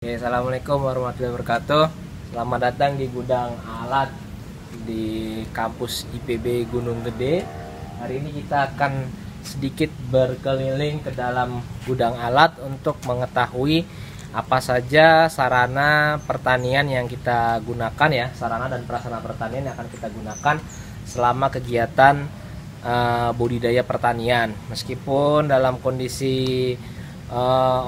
Assalamualaikum warahmatullahi wabarakatuh. Selamat datang di gudang alat di kampus IPB Gunung Gede. Hari ini kita akan sedikit berkeliling ke dalam gudang alat untuk mengetahui apa saja sarana pertanian yang kita gunakan ya, sarana dan prasarana pertanian yang akan kita gunakan selama kegiatan budidaya pertanian. Meskipun dalam kondisi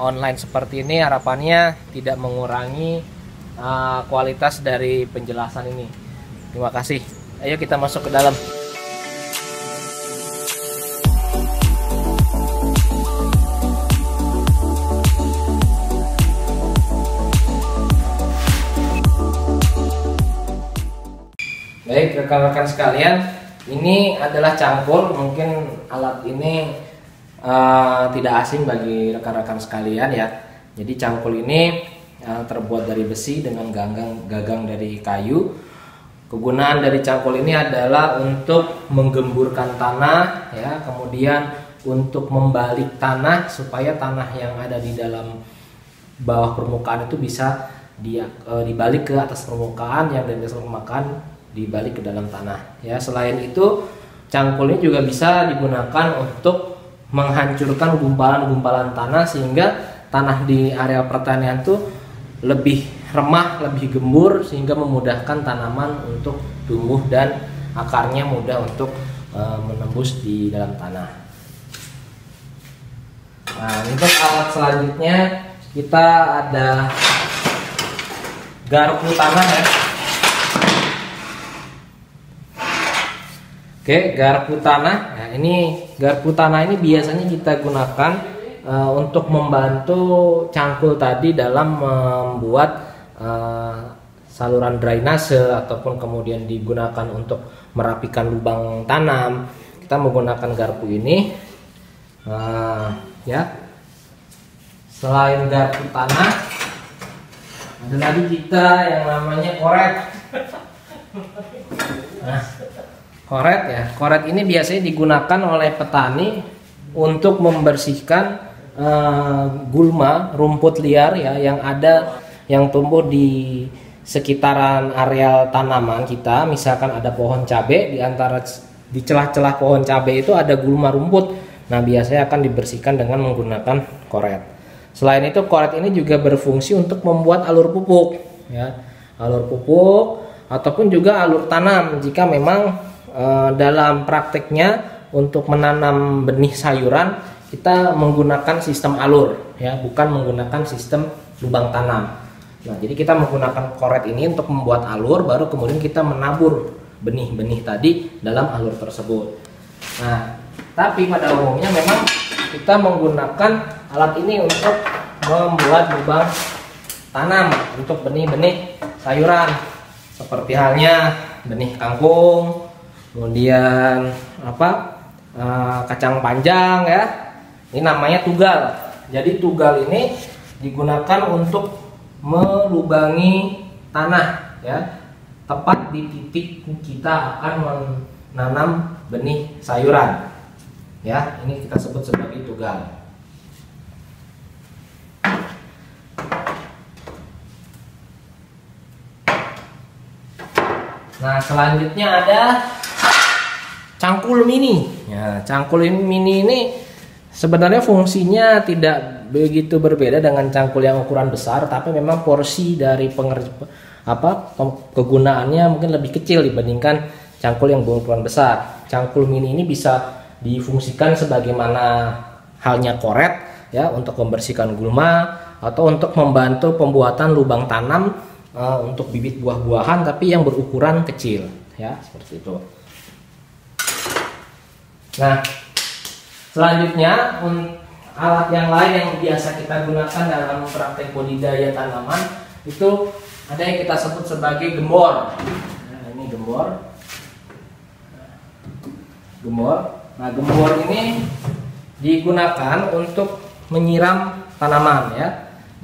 online seperti ini, harapannya tidak mengurangi kualitas dari penjelasan ini. Terima kasih. Ayo kita masuk ke dalam. Baik rekan-rekan sekalian, ini adalah cangkul. Mungkin alat ini tidak asing bagi rekan-rekan sekalian ya. Jadi cangkul ini terbuat dari besi dengan gagang dari kayu. Kegunaan dari cangkul ini adalah untuk menggemburkan tanah ya, kemudian untuk membalik tanah supaya tanah yang ada di dalam bawah permukaan itu bisa dibalik ke atas permukaan, yang dari atas permukaan dibalik ke dalam tanah ya. Selain itu, cangkul ini juga bisa digunakan untuk menghancurkan gumpalan-gumpalan tanah sehingga tanah di area pertanian tuh lebih remah, lebih gembur, sehingga memudahkan tanaman untuk tumbuh dan akarnya mudah untuk menembus di dalam tanah. Nah, untuk alat selanjutnya kita ada garpu tanah ya. Oke, garpu tanah. Nah, ini garpu tanah ini biasanya kita gunakan untuk membantu cangkul tadi dalam membuat saluran drainase, ataupun kemudian digunakan untuk merapikan lubang tanam. Kita menggunakan garpu ini ya. Selain garpu tanah, ada lagi kita yang namanya koret. Nah, koret ya, koret ini biasanya digunakan oleh petani untuk membersihkan gulma, rumput liar ya yang tumbuh di sekitaran areal tanaman kita. Misalkan ada pohon cabai, di celah-celah pohon cabai itu ada gulma rumput. Nah, biasanya akan dibersihkan dengan menggunakan koret. Selain itu, koret ini juga berfungsi untuk membuat alur pupuk ya, alur pupuk ataupun juga alur tanam jika memang dalam prakteknya untuk menanam benih sayuran kita menggunakan sistem alur ya, bukan menggunakan sistem lubang tanam. Nah, jadi kita menggunakan koret ini untuk membuat alur, baru kemudian kita menabur benih-benih tadi dalam alur tersebut. Nah, tapi pada umumnya memang kita menggunakan alat ini untuk membuat lubang tanam untuk benih-benih sayuran, seperti halnya benih kangkung, kemudian kacang panjang ya. Ini namanya tugal. Jadi tugal ini digunakan untuk melubangi tanah ya, tepat di titik kita akan menanam benih sayuran ya. Ini kita sebut sebagai tugal. Nah, selanjutnya ada cangkul mini. Ya, cangkul mini ini sebenarnya fungsinya tidak begitu berbeda dengan cangkul yang ukuran besar, tapi memang porsi dari kegunaannya mungkin lebih kecil dibandingkan cangkul yang berukuran besar. Cangkul mini ini bisa difungsikan sebagaimana halnya koret ya, untuk membersihkan gulma atau untuk membantu pembuatan lubang tanam untuk bibit buah-buahan tapi yang berukuran kecil ya, seperti itu. Nah, selanjutnya alat yang lain yang biasa kita gunakan dalam praktek budidaya tanaman itu ada yang kita sebut sebagai gembor. Nah, ini gembor. Nah, gembor ini digunakan untuk menyiram tanaman ya,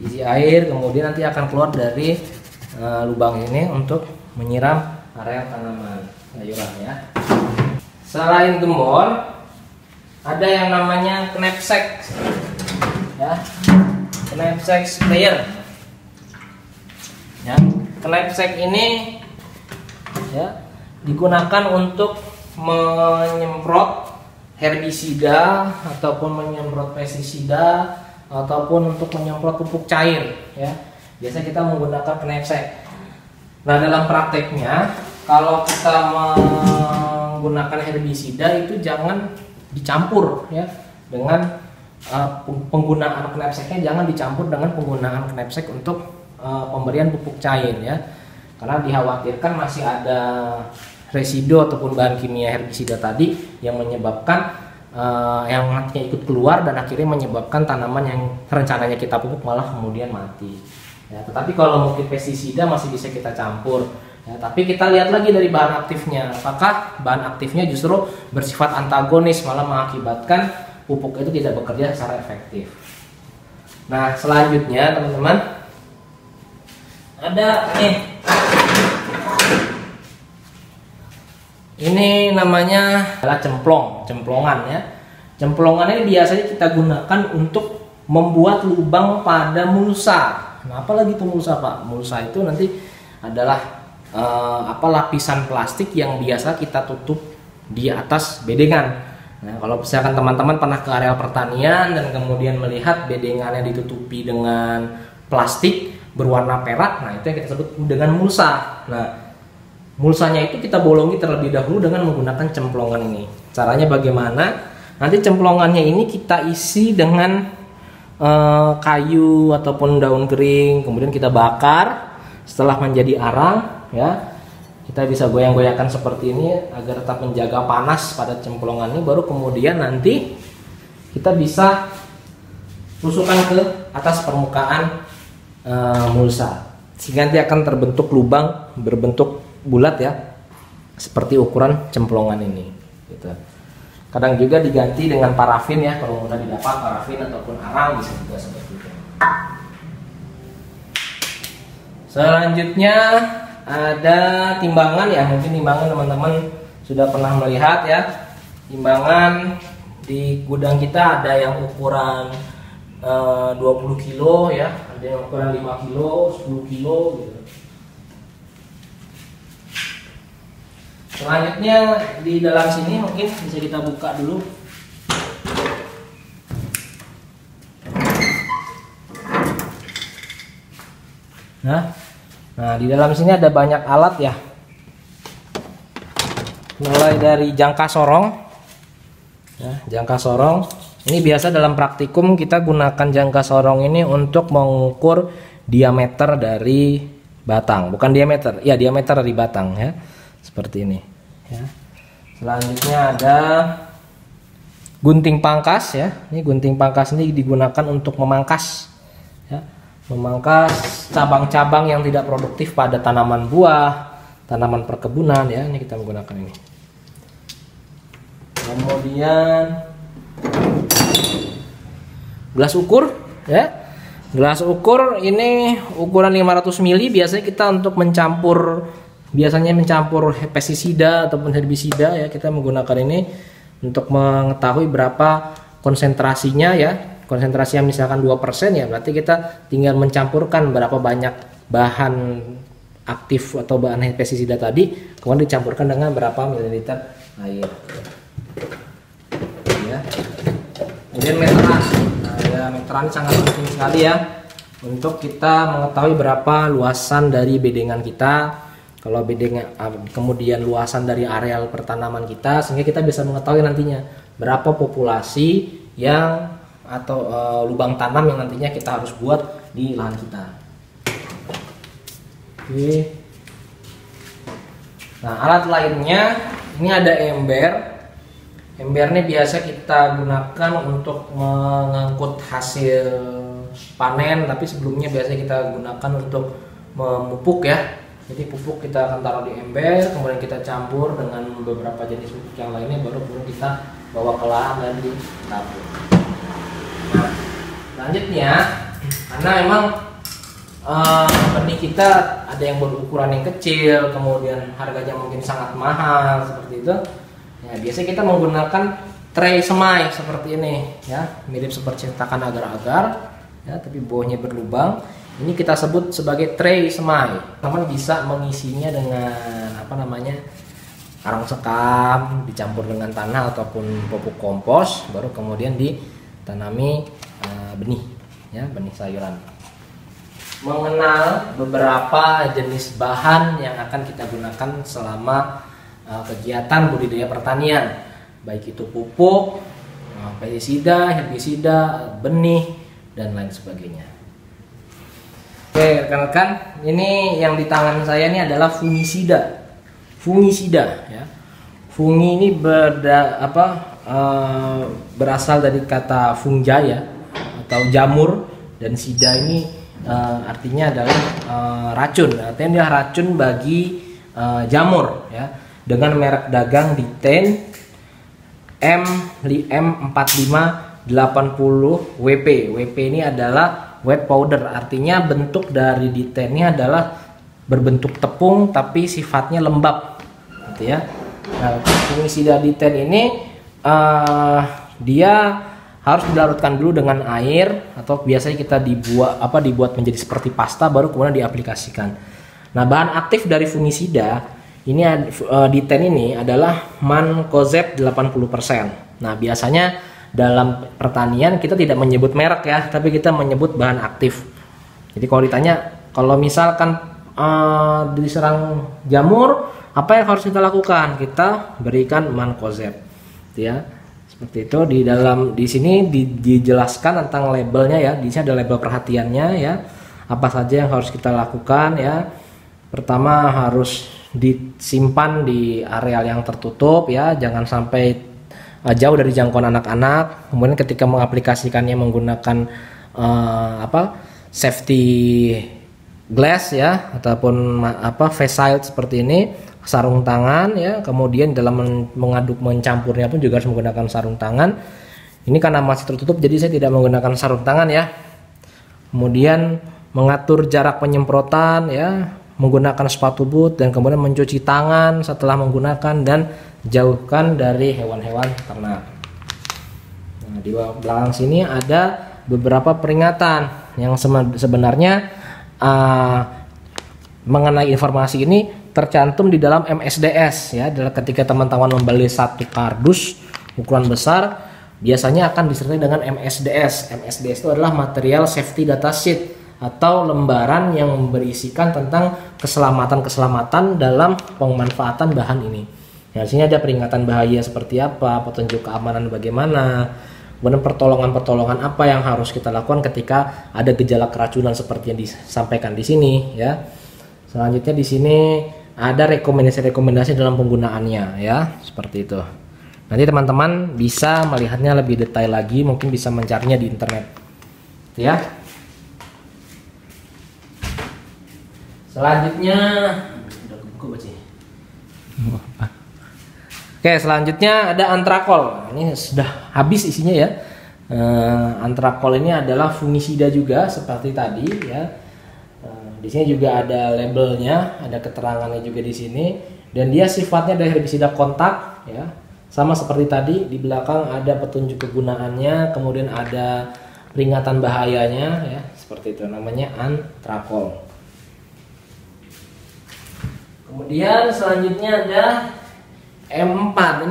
isi air, kemudian nanti akan keluar dari lubang ini untuk menyiram area tanaman sayuran ya. Selain gembor, ada yang namanya knapsack ya, knapsack sprayer. knapsack ini ya digunakan untuk menyemprot herbisida ataupun menyemprot pestisida ataupun untuk menyemprot pupuk cair ya. Biasa kita menggunakan knapsack. Nah, dalam prakteknya kalau kita menggunakan herbisida itu jangan dicampur ya dengan penggunaan knapsacknya, jangan dicampur dengan penggunaan knapsack untuk pemberian pupuk cair ya, karena dikhawatirkan masih ada residu ataupun bahan kimia herbisida tadi yang menyebabkan yang nantinya ikut keluar dan akhirnya menyebabkan tanaman yang rencananya kita pupuk malah kemudian mati ya. Tetapi kalau mungkin pestisida masih bisa kita campur ya, tapi kita lihat lagi dari bahan aktifnya, apakah bahan aktifnya justru bersifat antagonis malah mengakibatkan pupuk itu tidak bekerja secara efektif. Nah, selanjutnya teman-teman ada ini namanya adalah cemplongan ya. Cemplongan ini biasanya kita gunakan untuk membuat lubang pada mulsa. Nah, apalagi itu mulsa, Pak? Mulsa itu nanti adalah lapisan plastik yang biasa kita tutup di atas bedengan. Nah, kalau misalkan teman-teman pernah ke area pertanian dan kemudian melihat bedengannya ditutupi dengan plastik berwarna perak, nah itu yang kita sebut dengan mulsa. Nah, mulsanya itu kita bolongi terlebih dahulu dengan menggunakan cemplongan ini. Caranya bagaimana? Nanti cemplongannya ini kita isi dengan kayu ataupun daun kering, kemudian kita bakar. Setelah menjadi arang, ya kita bisa goyang-goyangkan seperti ini agar tetap menjaga panas pada cemplongan ini. Baru kemudian nanti kita bisa tusukkan ke atas permukaan mulsa, sehingga nanti akan terbentuk lubang berbentuk bulat ya, seperti ukuran cemplongan ini gitu. Kadang juga diganti dengan parafin ya, kalau mudah didapat parafin ataupun arang bisa juga seperti itu. Selanjutnya ada timbangan ya, mungkin timbangan teman-teman sudah pernah melihat ya. Timbangan di gudang kita ada yang ukuran 20 kilo ya, ada yang ukuran 5 kilo, 10 kilo gitu. Selanjutnya di dalam sini mungkin bisa kita buka dulu. Nah, di dalam sini ada banyak alat ya. Mulai dari jangka sorong. Ya, jangka sorong. Ini biasa dalam praktikum kita gunakan jangka sorong ini untuk mengukur diameter dari batang, bukan diameter, ya diameter dari batang ya. Seperti ini ya. Selanjutnya ada gunting pangkas ya. Ini gunting pangkas ini digunakan untuk memangkas ya, memangkas cabang-cabang yang tidak produktif pada tanaman buah, tanaman perkebunan ya. Ini kita menggunakan ini. Kemudian gelas ukur ya. Gelas ukur ini ukuran 500 ml, biasanya kita untuk mencampur pestisida ataupun herbisida ya, kita menggunakan ini untuk mengetahui berapa konsentrasinya ya. Konsentrasinya misalkan 2% ya, berarti kita tinggal mencampurkan berapa banyak bahan aktif atau bahan pestisida tadi, kemudian dicampurkan dengan berapa mililiter air ya. Kemudian meteran. Nah, ya, meteran sangat penting sekali ya untuk kita mengetahui berapa luasan dari bedengan kita. Kalau bedengan, kemudian luasan dari areal pertanaman kita, sehingga kita bisa mengetahui nantinya berapa populasi yang atau lubang tanam yang nantinya kita harus buat di lahan kita. Oke. Nah, alat lainnya ini ada ember. Ember ini biasa kita gunakan untuk mengangkut hasil panen, tapi sebelumnya biasanya kita gunakan untuk memupuk ya. Jadi pupuk kita akan taruh di ember, kemudian kita campur dengan beberapa jenis pupuk yang lainnya, baru kemudian kita bawa ke lahan dan ditabur. Nah, selanjutnya karena memang benih kita ada yang berukuran yang kecil, kemudian harganya mungkin sangat mahal seperti itu. Ya, biasanya kita menggunakan tray semai seperti ini ya, mirip seperti cetakan agar-agar ya, tapi bawahnya berlubang. Ini kita sebut sebagai tray semai. Teman bisa mengisinya dengan arang sekam dicampur dengan tanah ataupun pupuk kompos, baru kemudian ditanami benih, ya, benih sayuran. Mengenal beberapa jenis bahan yang akan kita gunakan selama kegiatan budidaya pertanian, baik itu pupuk, pestisida, herbisida, benih, dan lain sebagainya. Oke rekan-rekan, ini yang di tangan saya ini adalah fungisida. Fungisida, ya. Fungi ini berasal dari kata funga, ya, atau jamur, dan sida ini artinya adalah racun. Artinya dia racun bagi jamur, ya. Dengan merek dagang Diten M4580 WP. WP ini adalah wet powder, artinya bentuk dari Diten ini adalah berbentuk tepung tapi sifatnya lembab, gitu ya. Nah, fungisida Diten ini dia harus dilarutkan dulu dengan air, atau biasanya kita dibuat menjadi seperti pasta baru kemudian diaplikasikan. Nah, bahan aktif dari fungisida ini Diten ini adalah mancozeb 80%. Nah, biasanya dalam pertanian kita tidak menyebut merek, ya, tapi kita menyebut bahan aktif. Jadi kalau ditanya, kalau misalkan diserang jamur, apa yang harus kita lakukan? Kita berikan mancozeb, ya. Seperti itu. Di sini dijelaskan tentang labelnya, ya. Di sini ada label perhatiannya, ya. Apa saja yang harus kita lakukan, ya. Pertama, harus disimpan di areal yang tertutup, ya. Jangan sampai jauh dari jangkauan anak-anak. Kemudian ketika mengaplikasikannya menggunakan safety glass, ya, ataupun face shield seperti ini, sarung tangan, ya. Kemudian dalam mencampurnya pun juga harus menggunakan sarung tangan. Ini karena masih tertutup jadi saya tidak menggunakan sarung tangan, ya. Kemudian mengatur jarak penyemprotan, ya, menggunakan sepatu boot, dan kemudian mencuci tangan setelah menggunakan, dan jauhkan dari hewan-hewan ternak. Nah, di belakang sini ada beberapa peringatan yang sebenarnya mengenai informasi ini tercantum di dalam MSDS, ya. Adalah ketika teman-teman membeli satu kardus ukuran besar, biasanya akan disertai dengan MSDS. MSDS itu adalah Material Safety Data Sheet, atau lembaran yang berisikan tentang keselamatan dalam pemanfaatan bahan ini. Nah, di sini ada peringatan bahaya seperti apa, petunjuk keamanan bagaimana, kemudian pertolongan apa yang harus kita lakukan ketika ada gejala keracunan seperti yang disampaikan di sini, ya. Selanjutnya di sini ada rekomendasi dalam penggunaannya, ya, seperti itu. Nanti teman-teman bisa melihatnya lebih detail lagi, mungkin bisa mencarinya di internet, ya. Selanjutnya Oke, selanjutnya ada antrakol. Ini sudah habis isinya, ya. Antrakol ini adalah fungisida juga seperti tadi, ya. Di sini juga ada labelnya, ada keterangannya juga di sini, dan dia sifatnya dari herbisida kontak, ya. Sama seperti tadi, di belakang ada petunjuk kegunaannya, kemudian ada peringatan bahayanya, ya. Seperti itu, namanya antrakol. Kemudian selanjutnya ada M4.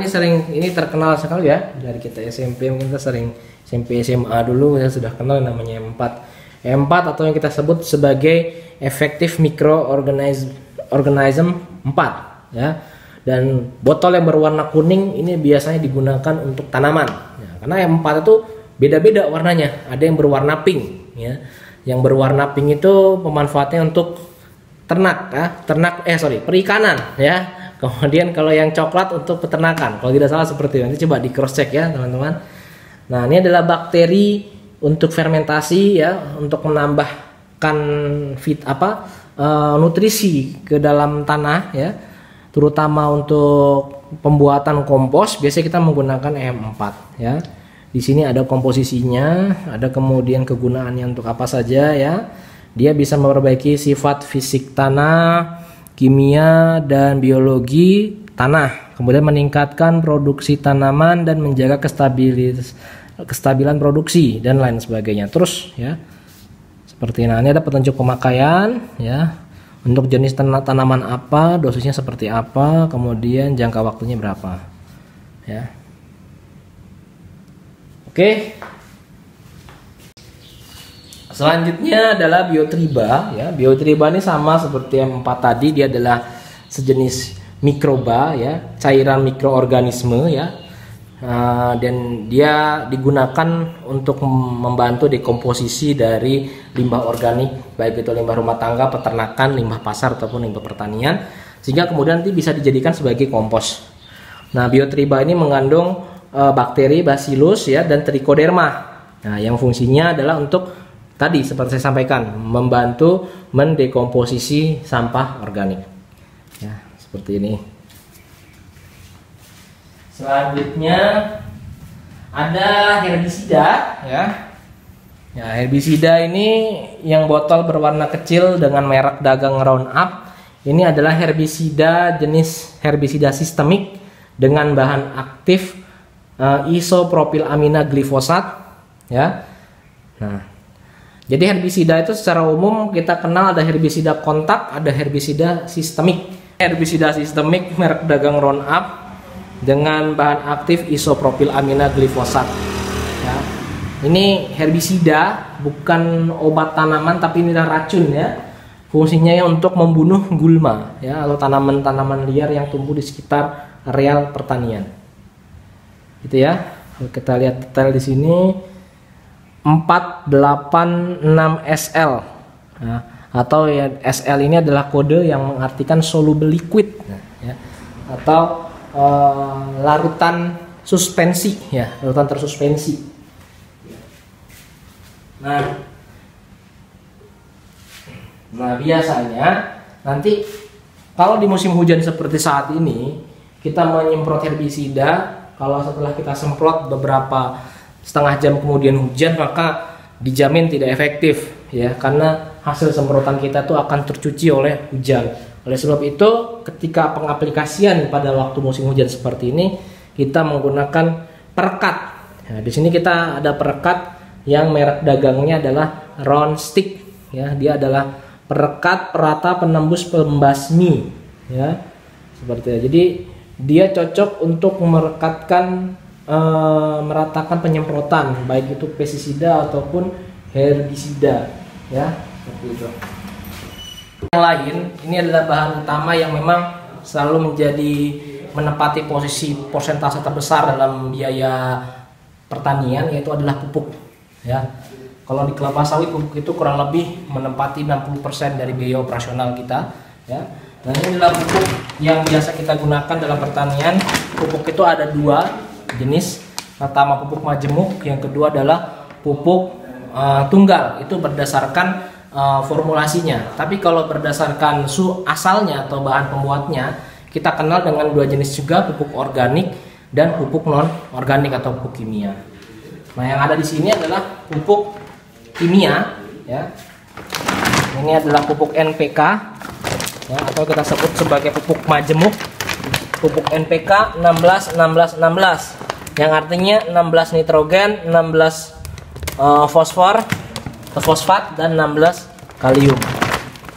Ini terkenal sekali, ya, dari kita SMP. Mungkin kita sering SMP SMA dulu ya sudah kenal namanya M4. M4 atau yang kita sebut sebagai Effective Microorganism 4, ya. Dan botol yang berwarna kuning ini biasanya digunakan untuk tanaman, ya, karena M4 itu beda-beda warnanya. Ada yang berwarna pink, ya. Yang berwarna pink itu pemanfaatnya untuk perikanan, ya. Kemudian kalau yang coklat untuk peternakan, kalau tidak salah seperti itu. Nanti coba di cross check, ya, teman-teman. Nah, ini adalah bakteri untuk fermentasi, ya, untuk menambahkan nutrisi ke dalam tanah, ya, terutama untuk pembuatan kompos. Biasanya kita menggunakan M4, ya. Di sini ada komposisinya, ada kemudian kegunaannya untuk apa saja, ya. Dia bisa memperbaiki sifat fisik tanah, kimia dan biologi tanah, kemudian meningkatkan produksi tanaman dan menjaga kestabilan produksi dan lain sebagainya. Terus, ya, Seperti ini ada petunjuk pemakaian ya. Untuk jenis tanaman apa, dosisnya seperti apa, kemudian jangka waktunya berapa. Ya. Oke. Selanjutnya adalah biotriba ya. Biotriba ini sama seperti yang 4 tadi, dia adalah sejenis mikroba ya, cairan mikroorganisme ya. Dan dia digunakan untuk membantu dekomposisi dari limbah organik, baik itu limbah rumah tangga, peternakan, limbah pasar ataupun limbah pertanian, sehingga kemudian nanti bisa dijadikan sebagai kompos. Nah, biotriba ini mengandung bakteri, bacillus ya, dan trichoderma. Nah, yang fungsinya adalah untuk tadi seperti saya sampaikan, membantu mendekomposisi sampah organik. Ya, seperti ini. Selanjutnya ada herbisida ya. Ya, herbisida ini yang botol berwarna kecil dengan merek dagang Roundup. Ini adalah herbisida jenis herbisida sistemik dengan bahan aktif isopropilamina glifosat ya. Nah, jadi herbisida itu secara umum kita kenal ada herbisida kontak, ada herbisida sistemik. Herbisida sistemik merek dagang Roundup dengan bahan aktif isopropilamina glifosat ya. Ini herbisida, bukan obat tanaman, tapi ini adalah racun ya. Fungsinya untuk membunuh gulma ya, atau tanaman-tanaman liar yang tumbuh di sekitar areal pertanian. Itu ya. Kalau kita lihat detail di sini 486SL ya, atau ya, SL ini adalah kode yang mengartikan soluble liquid ya, atau larutan suspensi ya, larutan tersuspensi. Nah biasanya nanti kalau di musim hujan seperti saat ini kita menyemprot herbisida, kalau setelah kita semprot beberapa setengah jam kemudian hujan, maka dijamin tidak efektif ya, karena hasil semprotan kita tuh akan tercuci oleh hujan. Oleh sebab itu, ketika pengaplikasian pada waktu musim hujan seperti ini, kita menggunakan perekat. Nah, di sini kita ada perekat yang merek dagangnya adalah Round Stick. Ya, dia adalah perekat perata penembus pembasmi. Ya, seperti itu. Jadi dia cocok untuk meratakan penyemprotan, baik itu pestisida ataupun herbisida. Ya, seperti itu. Yang lain, ini adalah bahan utama yang memang selalu menempati posisi persentase terbesar dalam biaya pertanian, yaitu adalah pupuk ya. Kalau di kelapa sawit, pupuk itu kurang lebih menempati 60% dari biaya operasional kita ya. Dan ini adalah pupuk yang biasa kita gunakan dalam pertanian. Pupuk itu ada 2 jenis. Pertama pupuk majemuk, yang kedua adalah pupuk tunggal. Itu berdasarkan formulasinya. Tapi kalau berdasarkan asalnya atau bahan pembuatnya, kita kenal dengan 2 jenis juga, pupuk organik dan pupuk non organik atau pupuk kimia. Nah, yang ada di sini adalah pupuk kimia ya. Ini adalah pupuk NPK ya, atau kita sebut sebagai pupuk majemuk. Pupuk NPK 16 yang artinya 16 nitrogen, 16 fosfat dan 16 kalium.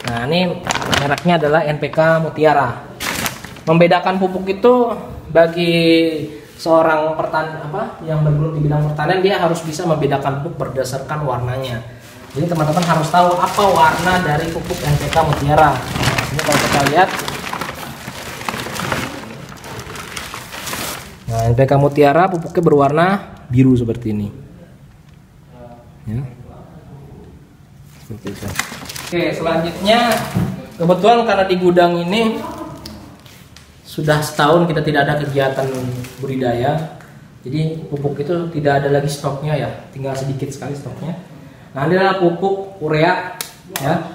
Nah, ini mereknya adalah NPK Mutiara. Membedakan pupuk itu bagi seorang yang bergelut di bidang pertanian, dia harus bisa membedakan pupuk berdasarkan warnanya. Jadi teman-teman harus tahu apa warna dari pupuk NPK Mutiara. Ini kalau kita lihat, nah NPK Mutiara pupuknya berwarna biru seperti ini. Ya. Seperti itu. Oke, selanjutnya kebetulan karena di gudang ini sudah setahun kita tidak ada kegiatan budidaya, jadi pupuk itu tidak ada lagi stoknya ya, tinggal sedikit sekali stoknya. Nah, ini adalah pupuk urea ya,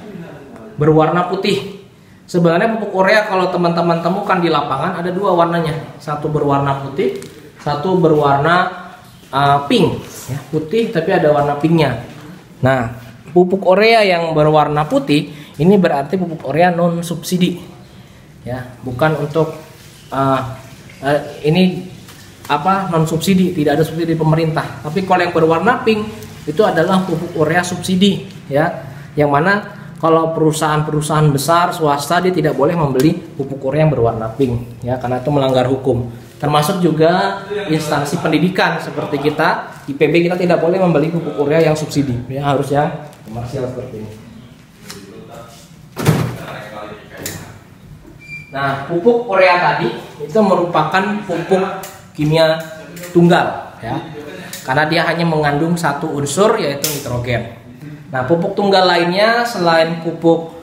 berwarna putih. Sebenarnya pupuk urea kalau teman-teman temukan di lapangan ada 2 warnanya, satu berwarna putih, satu berwarna pink ya, putih tapi ada warna pinknya. Nah, pupuk urea yang berwarna putih ini berarti pupuk urea non subsidi ya, bukan untuk ini non subsidi, tidak ada subsidi pemerintah. Tapi kalau yang berwarna pink itu adalah pupuk urea subsidi ya. Yang mana kalau perusahaan-perusahaan besar swasta dia tidak boleh membeli pupuk urea yang berwarna pink ya, karena itu melanggar hukum. Termasuk juga instansi pendidikan seperti kita, IPB, kita tidak boleh membeli pupuk urea yang subsidi ya, harus yang komersial seperti ini. Nah, pupuk urea tadi itu merupakan pupuk kimia tunggal ya, karena dia hanya mengandung satu unsur yaitu nitrogen. Nah, pupuk tunggal lainnya selain pupuk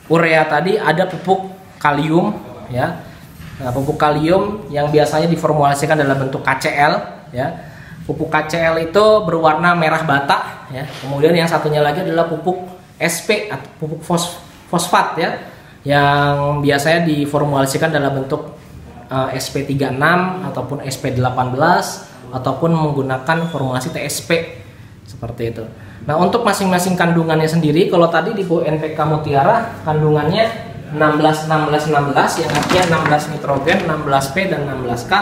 urea tadi ada pupuk kalium ya. Nah, pupuk kalium yang biasanya diformulasikan dalam bentuk KCl ya. Pupuk KCl itu berwarna merah bata ya. Kemudian yang satunya lagi adalah pupuk SP atau pupuk fosfat ya, yang biasanya diformulasikan dalam bentuk SP36 ataupun SP18 ataupun menggunakan formulasi TSP seperti itu. Nah, untuk masing-masing kandungannya sendiri, kalau tadi di NPK Mutiara kandungannya 16 yang artinya 16 nitrogen, 16P dan 16K.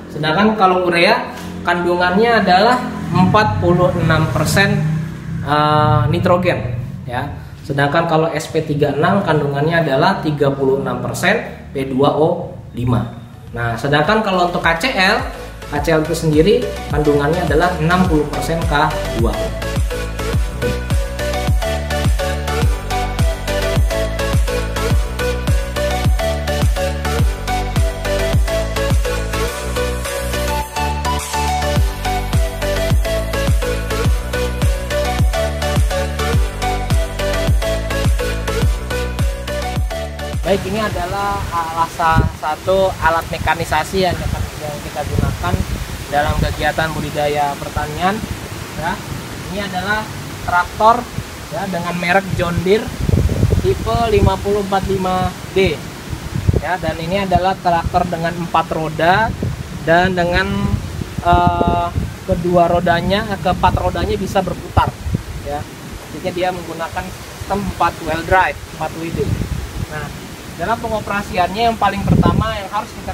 Sedangkan kalau urea kandungannya adalah 46% nitrogen ya. Sedangkan kalau SP36 kandungannya adalah 36% P2O5. Nah, sedangkan kalau untuk KCl itu sendiri kandungannya adalah 60% K2O. Baik, ini adalah salah satu alat mekanisasi yang kita gunakan dalam kegiatan budidaya pertanian ya. Ini adalah traktor ya dengan merek John Deere tipe 5045D ya, dan ini adalah traktor dengan 4 roda dan dengan keempat rodanya bisa berputar ya. Jadi dia menggunakan sistem 4 wheel drive, 4 WD. Nah, dalam pengoperasiannya yang paling pertama yang harus kita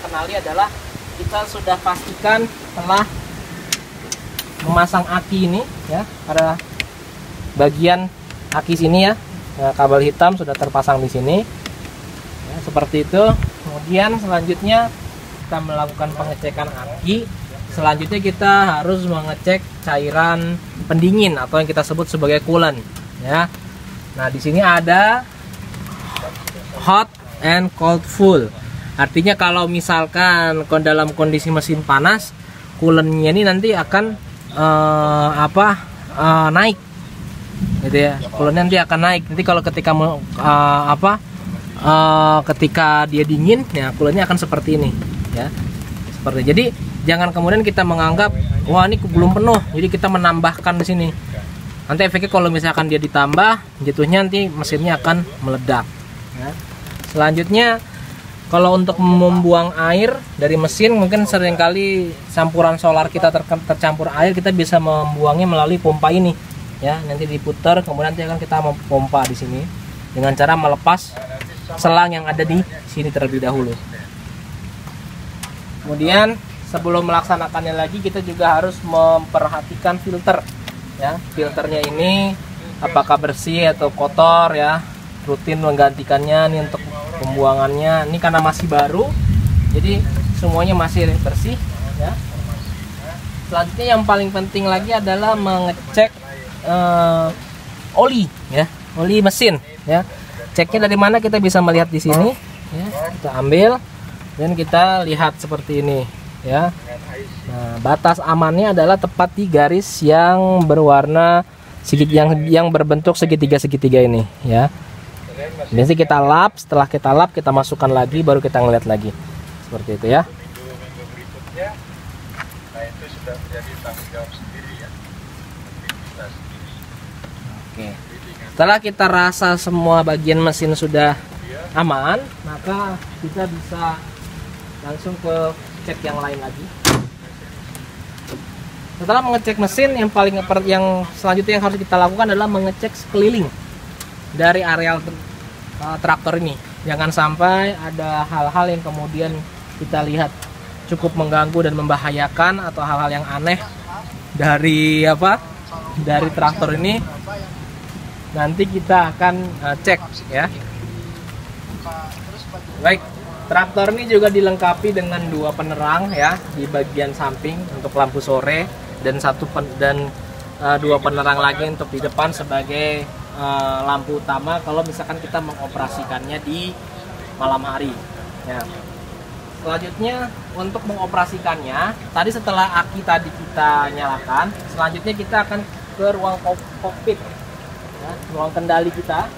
kenali adalah kita sudah pastikan telah memasang aki ini ya, pada bagian aki sini ya. Nah, kabel hitam sudah terpasang di sini ya, seperti itu. Kemudian selanjutnya kita melakukan pengecekan aki. Selanjutnya kita harus mengecek cairan pendingin atau yang kita sebut sebagai coolant ya. Nah, di sini ada hot and cold full. Artinya kalau misalkan dalam kondisi mesin panas, coolant-nya ini nanti akan naik, gitu ya. Coolant-nya nanti akan naik. Nanti kalau ketika dia dingin, ya coolant-nya akan seperti ini, ya. Seperti. Jadi jangan kemudian kita menganggap, wah ini belum penuh, jadi kita menambahkan di sini. Nanti efeknya kalau misalkan dia ditambah, jatuhnya nanti mesinnya akan meledak. Ya. Selanjutnya, kalau untuk membuang air dari mesin, mungkin seringkali campuran solar kita tercampur air, kita bisa membuangnya melalui pompa ini. Ya, nanti diputar, kemudian nanti akan kita memompa di sini dengan cara melepas selang yang ada di sini terlebih dahulu. Kemudian sebelum melaksanakannya lagi, kita juga harus memperhatikan filter. Ya, filternya ini apakah bersih atau kotor ya. Rutin menggantikannya nih untuk pembuangannya. Ini karena masih baru, jadi semuanya masih bersih ya. Selanjutnya yang paling penting lagi adalah mengecek oli ya, oli mesin ya. Ceknya dari mana kita bisa melihat di sini ya. Kita ambil dan kita lihat seperti ini ya. Nah, batas amannya adalah tepat di garis yang berwarna yang berbentuk segitiga ini ya. Nanti kita lap, setelah kita lap kita masukkan lagi, baru kita ngeliat lagi seperti itu ya. Nah, itu sudah menjadi tanggung jawab sendiri ya. Oke. Setelah kita rasa semua bagian mesin sudah aman, maka kita bisa langsung ke cek yang lain lagi. Setelah mengecek mesin, yang selanjutnya yang harus kita lakukan adalah mengecek sekeliling dari areal traktor ini. Jangan sampai ada hal-hal yang kemudian kita lihat cukup mengganggu dan membahayakan, atau hal-hal yang aneh dari traktor ini. nanti kita akan cek ya. Baik, traktor ini juga dilengkapi dengan 2 penerang ya di bagian samping untuk lampu sore, dan 2 penerang lagi untuk di depan sebagai lampu utama kalau misalkan kita mengoperasikannya di malam hari ya. Selanjutnya untuk mengoperasikannya, tadi setelah aki tadi kita nyalakan, selanjutnya kita akan ke ruang kokpit ya, ruang kendali kita.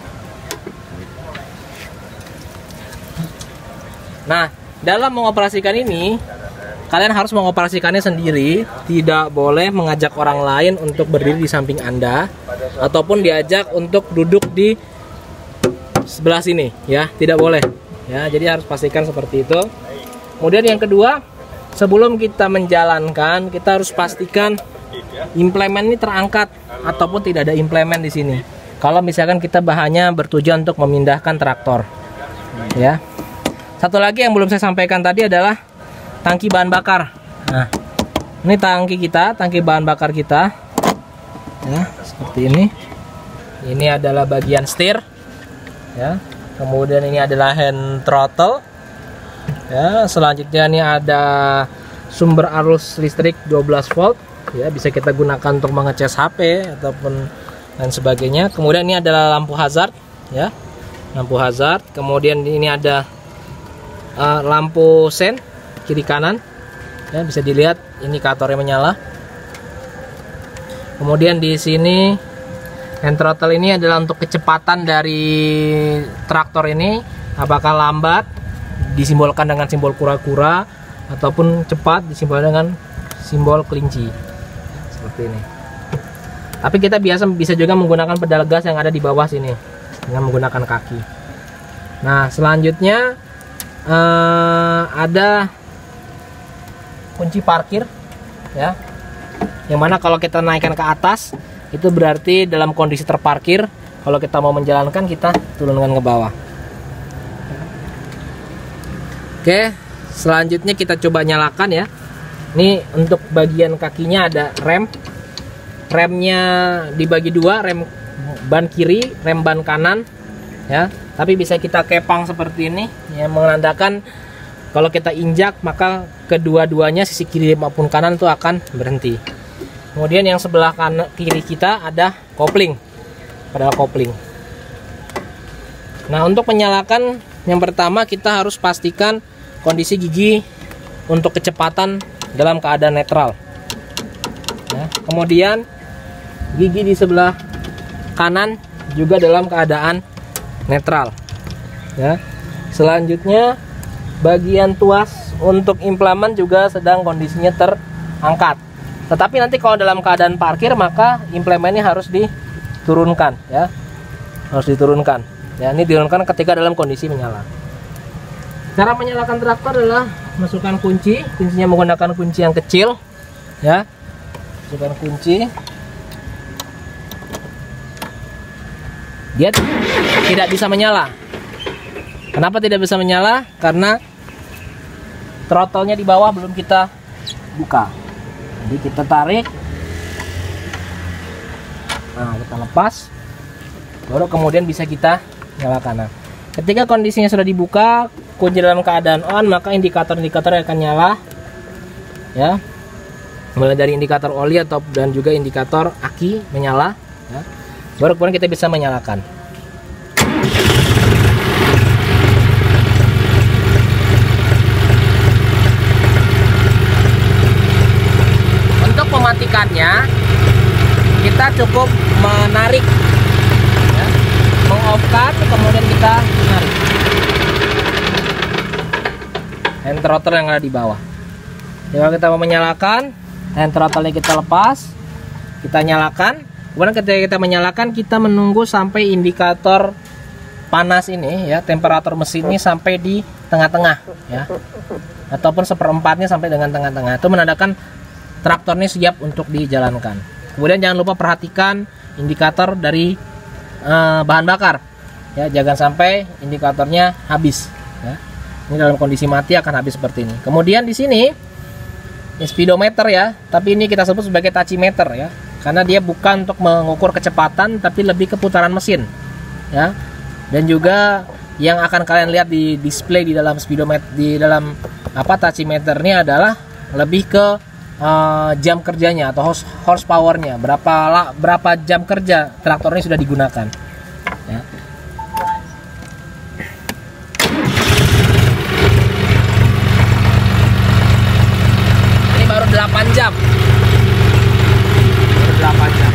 Nah, dalam mengoperasikan ini, kalian harus mengoperasikannya sendiri, tidak boleh mengajak orang lain untuk berdiri di samping Anda, ataupun diajak untuk duduk di sebelah sini, ya, tidak boleh. Ya, jadi harus pastikan seperti itu. Kemudian yang kedua, sebelum kita menjalankan, kita harus pastikan implemen ini terangkat ataupun tidak ada implemen di sini. Kalau misalkan kita bahannya bertujuan untuk memindahkan traktor, ya. Satu lagi yang belum saya sampaikan tadi adalah tangki bahan bakar. Nah, ini tangki bahan bakar kita, ya, seperti ini. Ini adalah bagian setir, ya. Kemudian ini adalah hand throttle, ya. Selanjutnya ini ada sumber arus listrik 12 volt, ya, bisa kita gunakan untuk mengecas HP ataupun dan sebagainya. Kemudian ini adalah lampu hazard, ya, lampu hazard. Kemudian ini ada lampu sen kiri kanan, ya, bisa dilihat indikatornya menyala. Kemudian di sini hand throttle ini adalah untuk kecepatan dari traktor ini, apakah lambat disimbolkan dengan simbol kura-kura ataupun cepat disimbolkan dengan simbol kelinci, seperti ini. Tapi kita bisa juga menggunakan pedal gas yang ada di bawah sini dengan menggunakan kaki. Nah, selanjutnya ada kunci parkir, ya, yang mana kalau kita naikkan ke atas itu berarti dalam kondisi terparkir. Kalau kita mau menjalankan, kita turunkan ke bawah. Oke, selanjutnya kita coba nyalakan ya. Ini untuk bagian kakinya ada remnya dibagi 2, rem ban kiri, rem ban kanan, ya. Tapi bisa kita kepang seperti ini, yang menandakan kalau kita injak maka kedua-duanya sisi kiri maupun kanan itu akan berhenti. Kemudian yang sebelah kanan kiri kita ada kopling, pedal kopling. Nah, untuk menyalakan yang pertama kita harus pastikan kondisi gigi untuk kecepatan dalam keadaan netral. Ya, kemudian gigi di sebelah kanan juga dalam keadaan netral, ya. Selanjutnya bagian tuas untuk implemen juga sedang kondisinya terangkat. Tetapi nanti kalau dalam keadaan parkir maka implemennya harus diturunkan, ya, harus diturunkan. Ya, ini diturunkan ketika dalam kondisi menyala. Cara menyalakan traktor adalah masukkan kuncinya menggunakan kunci yang kecil, ya. Masukkan kunci. Dia tidak bisa menyala. Kenapa tidak bisa menyala? Karena throttle-nya di bawah belum kita buka. Jadi kita tarik. Nah, kita lepas. Baru kemudian bisa kita nyalakan. Nah, ketika kondisinya sudah dibuka, kunci dalam keadaan on, maka indikator-indikator akan nyala. Ya. Mulai dari indikator oli dan juga indikator aki menyala, ya. Baru kemudian kita bisa menyalakan. Untuk mematikannya kita cukup menarik, ya, meng-off-kan, kemudian kita menarik hand throttle yang ada di bawah. Jadi kalau kita mau menyalakan, hand throttle-nya kita lepas, kita nyalakan. Kemudian ketika kita menyalakan, kita menunggu sampai indikator panas ini, ya, temperatur mesin ini sampai di tengah-tengah, ya, ataupun seperempatnya sampai dengan tengah-tengah. Itu menandakan traktor ini siap untuk dijalankan. Kemudian jangan lupa perhatikan indikator dari bahan bakar, ya, jangan sampai indikatornya habis, ya. Ini dalam kondisi mati akan habis seperti ini. Kemudian di sini speedometer, ya, tapi ini kita sebut sebagai tachymeter, ya. karena dia bukan untuk mengukur kecepatan tapi lebih ke putaran mesin ya. Dan juga yang akan kalian lihat di display di dalam speedometer, di dalam tachymeter ini adalah lebih ke jam kerjanya atau horsepowernya, berapa jam kerja traktor ini sudah digunakan ya. Ini baru 8 jam. Baru 8 jam.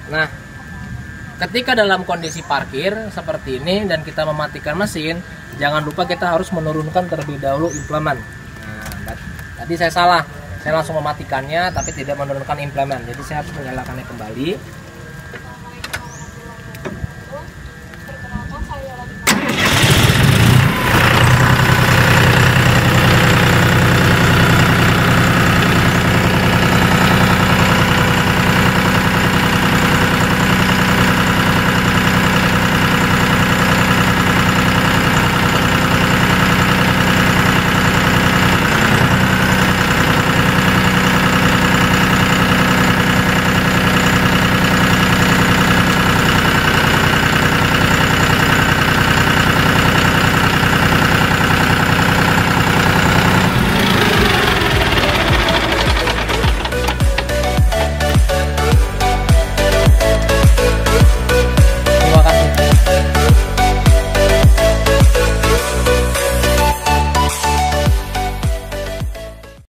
Nah, ketika dalam kondisi parkir seperti ini dan kita mematikan mesin, jangan lupa kita harus menurunkan terlebih dahulu implemen. Nah, tadi saya salah, saya langsung mematikannya tapi tidak menurunkan implemen. Jadi saya harus menyalakannya kembali.